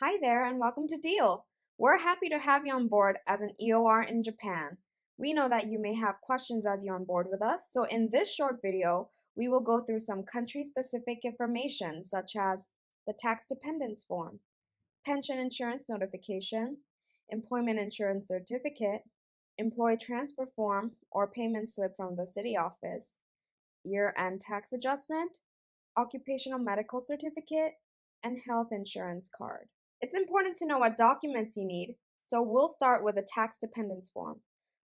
Hi there and welcome to Deal. We're happy to have you on board as an EOR in Japan. We know that you may have questions as you're on board with us, so in this short video, we will go through some country-specific information such as the tax dependence form, pension insurance notification, employment insurance certificate, employee transfer form or payment slip from the city office, year-end tax adjustment, occupational medical certificate, and health insurance card. It's important to know what documents you need, so we'll start with a tax dependence form,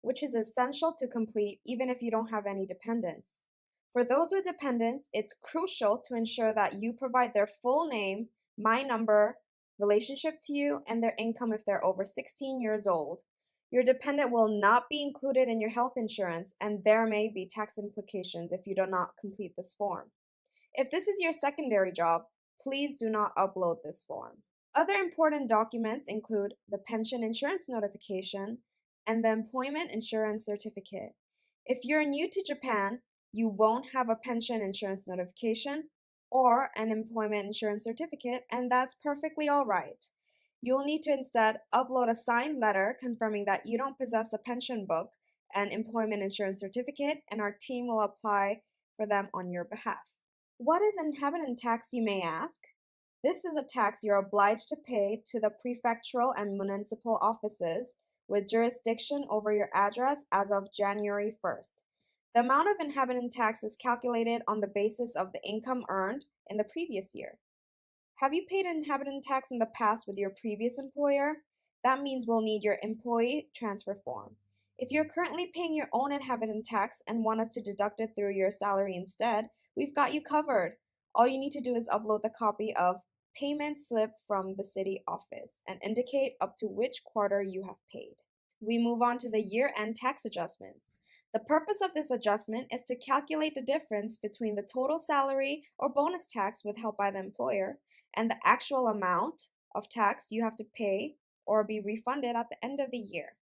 which is essential to complete even if you don't have any dependents. For those with dependents, it's crucial to ensure that you provide their full name, my number, relationship to you, and their income if they're over 16 years old. Your dependent will not be included in your health insurance, and there may be tax implications if you do not complete this form. If this is your secondary job, please do not upload this form. Other important documents include the pension insurance notification and the employment insurance certificate. If you're new to Japan, you won't have a pension insurance notification or an employment insurance certificate, and that's perfectly all right. You'll need to instead upload a signed letter confirming that you don't possess a pension book and employment insurance certificate, and our team will apply for them on your behalf. What is inhabitant tax, you may ask? This is a tax you're obliged to pay to the prefectural and municipal offices with jurisdiction over your address as of January 1st. The amount of inhabitant tax is calculated on the basis of the income earned in the previous year. Have you paid inhabitant tax in the past with your previous employer? That means we'll need your employee transfer form. If you're currently paying your own inhabitant tax and want us to deduct it through your salary instead, we've got you covered. All you need to do is upload the copy of payment slip from the city office and indicate up to which quarter you have paid. We move on to the year-end tax adjustments. The purpose of this adjustment is to calculate the difference between the total salary or bonus tax withheld by the employer and the actual amount of tax you have to pay or be refunded at the end of the year.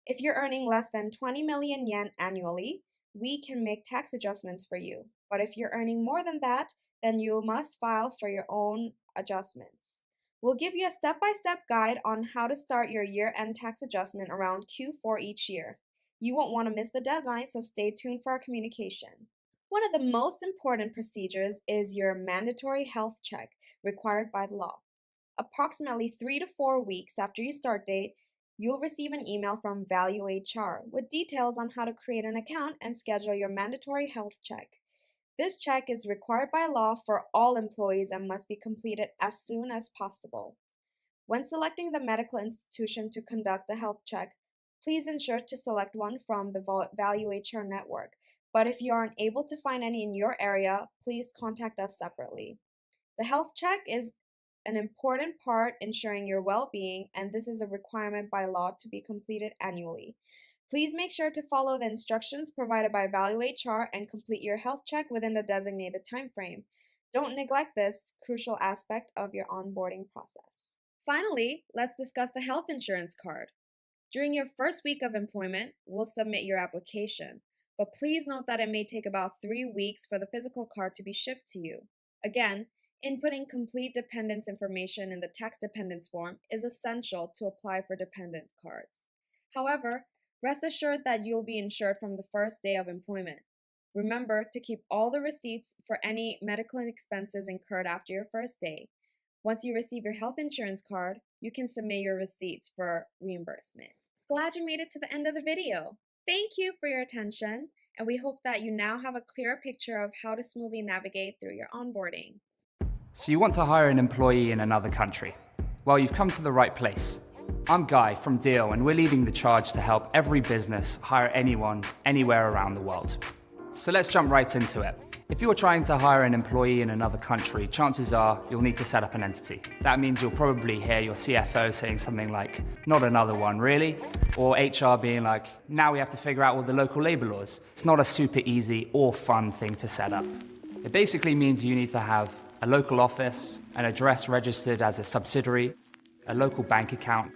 If you're earning less than 20 million yen annually, we can make tax adjustments for you. But if you're earning more than that, then you must file for your own adjustments. We'll give you a step-by-step guide on how to start your year-end tax adjustment around Q4 each year. You won't want to miss the deadline, so stay tuned for our communication. One of the most important procedures is your mandatory health check required by the law. Approximately 3 to 4 weeks after your start date, you'll receive an email from Value HR with details on how to create an account and schedule your mandatory health check. This check is required by law for all employees and must be completed as soon as possible. When selecting the medical institution to conduct the health check, please ensure to select one from the Value HR network. But if you are unable to find any in your area, please contact us separately. The health check is an important part ensuring your well-being, and this is a requirement by law to be completed annually. Please make sure to follow the instructions provided by Value HR and complete your health check within the designated time frame. Don't neglect this crucial aspect of your onboarding process. Finally, let's discuss the health insurance card. During your first week of employment, we'll submit your application, but please note that it may take about 3 weeks for the physical card to be shipped to you. Again, inputting complete dependence information in the tax dependence form is essential to apply for dependent cards. However, rest assured that you'll be insured from the first day of employment. Remember to keep all the receipts for any medical expenses incurred after your first day. Once you receive your health insurance card, you can submit your receipts for reimbursement. Glad you made it to the end of the video. Thank you for your attention, and we hope that you now have a clearer picture of how to smoothly navigate through your onboarding. So you want to hire an employee in another country? Well, you've come to the right place. I'm Guy from Deal, and we're leading the charge to help every business hire anyone, anywhere around the world. So let's jump right into it. If you're trying to hire an employee in another country, chances are you'll need to set up an entity. That means you'll probably hear your CFO saying something like, "Not another one, really?" Or HR being like, "Now we have to figure out all the local labor laws." It's not a super easy or fun thing to set up. It basically means you need to have a local office, an address registered as a subsidiary, a local bank account.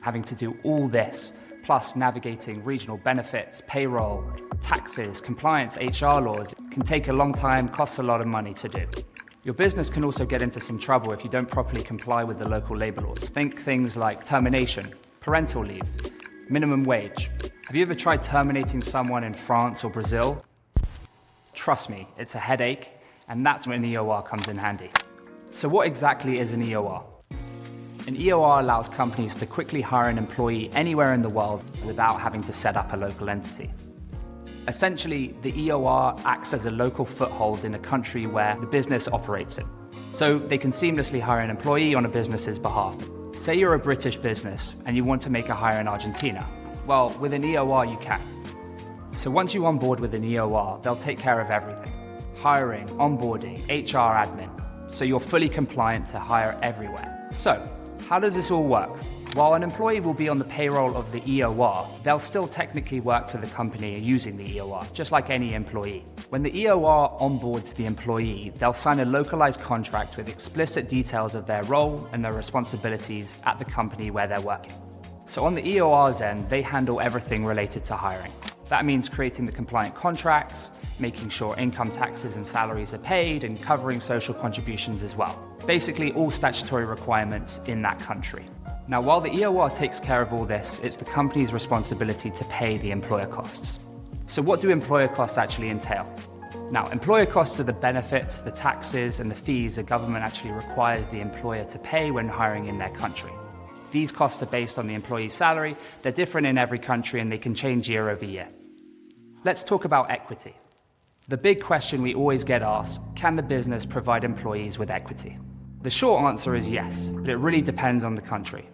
Having to do all this, plus navigating regional benefits, payroll, taxes, compliance, HR laws, can take a long time, costs a lot of money to do. Your business can also get into some trouble if you don't properly comply with the local labor laws. Think things like termination, parental leave, minimum wage. Have you ever tried terminating someone in France or Brazil? Trust me, it's a headache, and that's when an EOR comes in handy. So what exactly is an EOR? An EOR allows companies to quickly hire an employee anywhere in the world without having to set up a local entity. Essentially, the EOR acts as a local foothold in a country where the business operates in. So they can seamlessly hire an employee on a business's behalf. Say you're a British business and you want to make a hire in Argentina. Well, with an EOR you can. So once you onboard with an EOR, they'll take care of everything. Hiring, onboarding, HR admin. So you're fully compliant to hire everywhere. So, how does this all work? While an employee will be on the payroll of the EOR, they'll still technically work for the company using the EOR, just like any employee. When the EOR onboards the employee, they'll sign a localized contract with explicit details of their role and their responsibilities at the company where they're working. So on the EOR's end, they handle everything related to hiring. That means creating the compliant contracts, making sure income taxes and salaries are paid, and covering social contributions as well. Basically, all statutory requirements in that country. Now, while the EOR takes care of all this, it's the company's responsibility to pay the employer costs. So what do employer costs actually entail? Now, employer costs are the benefits, the taxes, and the fees the government actually requires the employer to pay when hiring in their country. These costs are based on the employee's salary. They're different in every country and they can change year over year. Let's talk about equity. The big question we always get asked, can the business provide employees with equity? The short answer is yes, but it really depends on the country.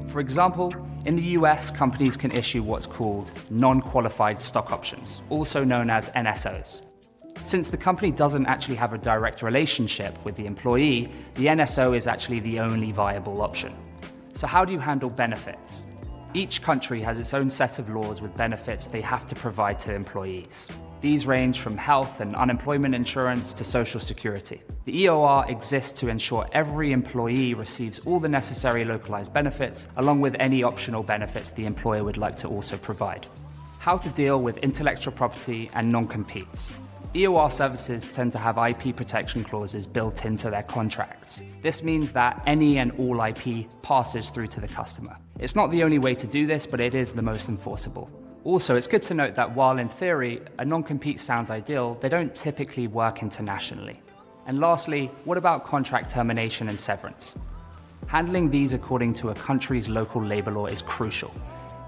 For example, in the US, companies can issue what's called non-qualified stock options, also known as NSOs. Since the company doesn't actually have a direct relationship with the employee, the NSO is actually the only viable option. So how do you handle benefits? Each country has its own set of laws with benefits they have to provide to employees. These range from health and unemployment insurance to social security. The EOR exists to ensure every employee receives all the necessary localized benefits, along with any optional benefits the employer would like to also provide. How to deal with intellectual property and non-competes. EOR services tend to have IP protection clauses built into their contracts. This means that any and all IP passes through to the customer. It's not the only way to do this, but it is the most enforceable. Also, it's good to note that while in theory a non-compete sounds ideal, they don't typically work internationally. And lastly, what about contract termination and severance? Handling these according to a country's local labor law is crucial.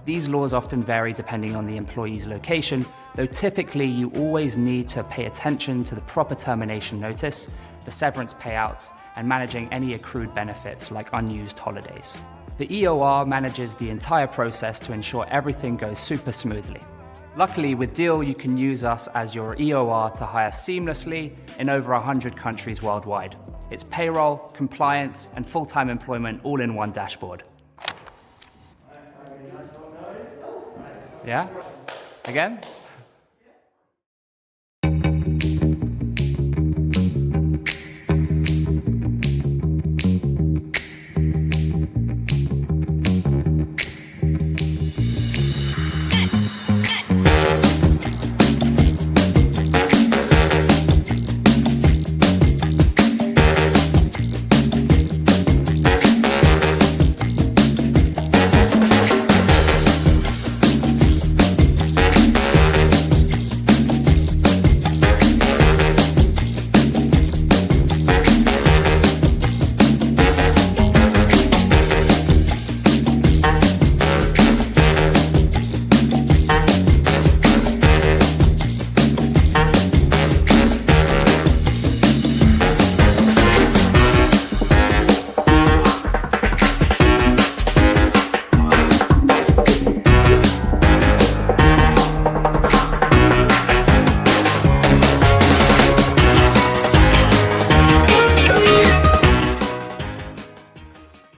These laws often vary depending on the employee's location, though typically you always need to pay attention to the proper termination notice, the severance payouts, and managing any accrued benefits like unused holidays. The EOR manages the entire process to ensure everything goes super smoothly. Luckily, with Deal, you can use us as your EOR to hire seamlessly in over 100 countries worldwide. It's payroll, compliance, and full-time employment all in one dashboard. Yeah? Again?